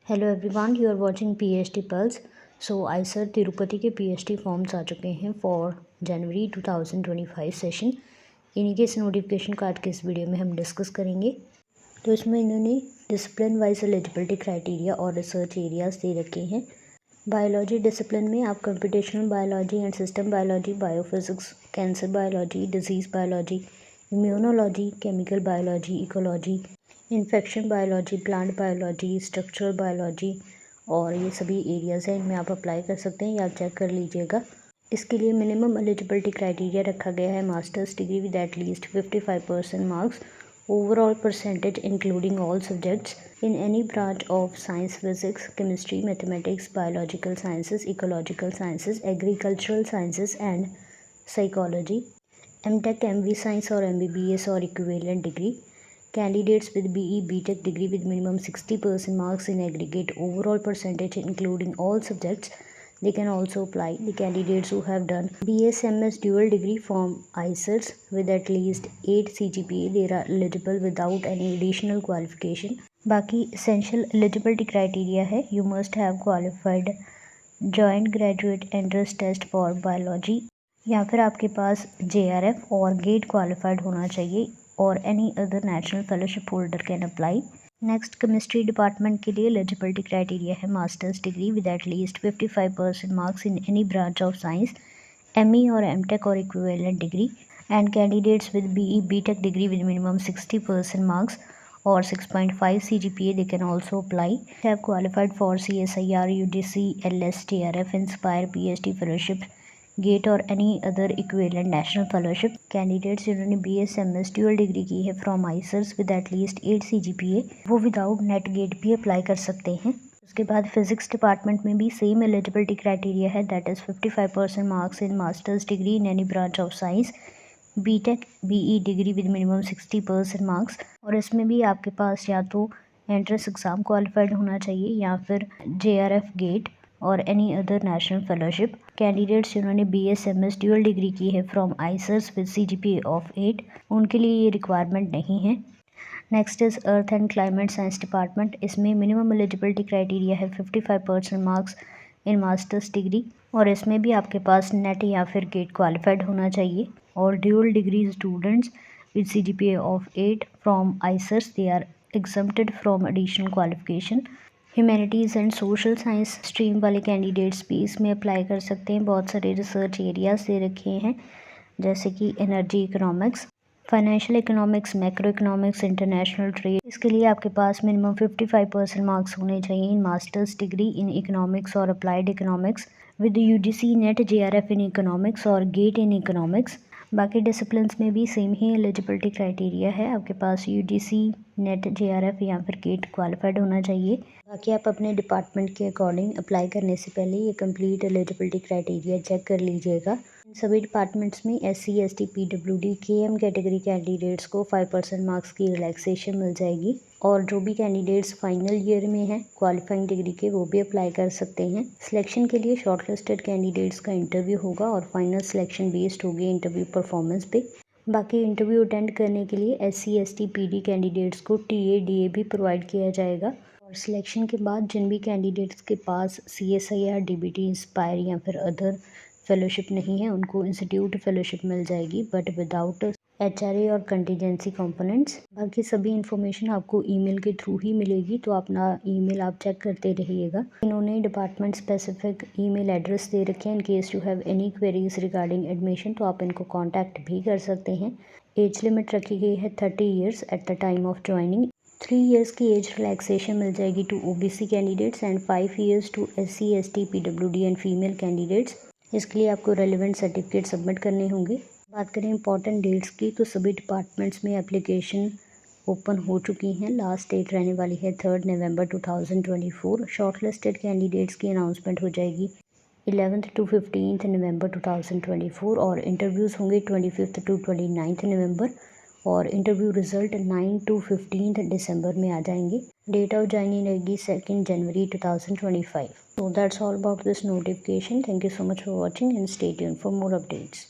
Hello everyone, you are watching PhD pulse. So IISER Tirupati के PhD forms आ चुके हैं for January 2025 session. इन्हीं के इस नोटिफिकेशन कार्ड के इस वीडियो में हम डिस्कस करेंगे। तो इसमें इन्होंने डिसिप्लिन वाइज एलिजिबिलिटी क्राइटेरिया और रिसर्च एरियाज दे रखे हैं। बायोलॉजी डिसिप्लिन में आप computational biology and system biology, biophysics, cancer biology, disease biology, immunology, chemical biology, ecology, infection biology, plant biology, structural biology और ये सभी एरियाज़ हैं, इनमें आप अप्लाई कर सकते हैं या आप चेक कर लीजिएगा। इसके लिए मिनिमम एलिजिबिलिटी क्राइटेरिया रखा गया है master's degree with at least 55% marks, overall percentage including all subjects in any branch of science, physics, chemistry, mathematics, biological sciences, ecological sciences, agricultural sciences and psychology, MTech, MV science और MBBS और equivalent degree. Candidates with BE BTech degree with minimum 60% marks in aggregate overall percentage including all subjects, they can also apply. The candidates who have done BSMS dual degree from ICERS with at least 8 CGPA, they are eligible without any additional qualification. बाकी essential eligibility criteria है, you must have qualified joint graduate entrance test for biology या फिर आपके पास JRF और get qualified होना चाहिए और any other national fellowship holder can apply. Next, chemistry department के लिए एलिजिबिलिटी क्राइटेरिया है master's degree with at least 55% marks in any branch of science, ME और MTech और equivalent degree, and candidates with BE BTech degree with minimum 60% marks or 6.5 CGPA, they can also apply. They have qualified for CSIR, UGC, LS, JRF, Inspire, PhD fellowship, GATE और any other equivalent national fellowship. Candidates जिन्होंने BSMS dual degree की है from IISERs with at least 8 CGPA, वो without NET GATE भी apply कर सकते हैं। उसके बाद फिजिक्स डिपार्टमेंट में भी सेम एलिजिबिलिटी क्राइटेरिया है, that is 55% marks in masters degree in any branch of science, BTech BE degree with minimum 60% marks, और इसमें भी आपके पास या तो एंट्रेंस एग्ज़ाम क्वालिफाइड होना चाहिए या फिर JRF गेट और any other national fellowship. Candidates जिन्होंने BSMS ड्यूअल डिग्री की है from IISERs with CGPA of 8, उनके लिए ये रिक्वायरमेंट नहीं है। Next is earth and climate science department. इसमें मिनिमम एलिजिबिलिटी क्राइटेरिया है 55% मार्क्स इन मास्टर्स डिग्री और इसमें भी आपके पास नेट या फिर गेट क्वालिफाइड होना चाहिए, और dual degree students with CGPA of 8 from IISERs, they are exempted from additional qualification. Humanities and social science stream वाले कैंडिडेट्स भी इसमें अप्लाई कर सकते हैं। बहुत सारे रिसर्च एरियाज़ दे रखे हैं जैसे कि energy economics, financial economics, macro economics, international trade. इसके लिए आपके पास मिनिमम 55% मार्क्स होने चाहिए in masters degree in economics और applied economics with UGC NET JRF in economics और गेट इन इकोनॉमिक्स। बाकी डिसिप्लिन्स में भी सेम ही एलिजिबिलिटी क्राइटेरिया है, आपके पास UGC नेट JRF या फिर गेट क्वालिफाइड होना चाहिए। बाकी आप अपने डिपार्टमेंट के अकॉर्डिंग अप्लाई करने से पहले ये कंप्लीट एलिजिबिलिटी क्राइटेरिया चेक कर लीजिएगा। इन सभी डिपार्टमेंट्स में SC ST PWD KM category candidates को 5% मार्क्स की रिलैक्सेशन मिल जाएगी, और जो भी कैंडिडेट्स फाइनल ईयर में हैं क्वालिफाइंग डिग्री के, वो भी अप्लाई कर सकते हैं। सिलेक्शन के लिए शॉर्टलिस्टेड कैंडिडेट्स का इंटरव्यू होगा और फाइनल सिलेक्शन बेस्ड होगी इंटरव्यू परफॉर्मेंस पे। बाकी इंटरव्यू अटेंड करने के लिए SC ST PD कैंडिडेट्स को TA DA भी प्रोवाइड किया जाएगा, और सिलेक्शन के बाद जिन भी कैंडिडेट्स के पास CSIR DBT इंस्पायर या फिर अदर फेलोशिप नहीं है, उनको इंस्टीट्यूट फेलोशिप मिल जाएगी बट विदाउट HRA और कंटीजेंसी कंपोनेंट्स। बाकी सभी इन्फॉर्मेशन आपको ईमेल के थ्रू ही मिलेगी, तो अपना ईमेल आप चेक करते रहिएगा। इन्होंने डिपार्टमेंट स्पेसिफिक ईमेल एड्रेस दे रखे हैं, in case you have any queries regarding admission, तो आप इनको कॉन्टैक्ट भी कर सकते हैं। एज लिमिट रखी गई है 30 years at the time of joining. 3 years की एज रिलैक्सेशन मिल जाएगी to OBC candidates and 5 years to SC ST PWD and female candidates. इसके लिए आपको रेलिवेंट सर्टिफिकेट सबमिट करने होंगे। बात करें इंपॉर्टेंट डेट्स की, तो सभी डिपार्टमेंट्स में एप्लीकेशन ओपन हो चुकी हैं। लास्ट डेट रहने वाली है 3 नवंबर 2024। शॉर्टलिस्टेड कैंडिडेट्स की अनाउंसमेंट हो जाएगी 11th to 15th नवंबर 2024, और इंटरव्यूज़ होंगे 25th to 29th नवंबर, और इंटरव्यू रिजल्ट 9 to 15th दिसंबर में आ जाएंगे। डेट ऑफ ज्वाइनिंग रहेगी 2 जनवरी 2025। So that's all about this notification. Thank you so much for watching and stay tuned for more updates.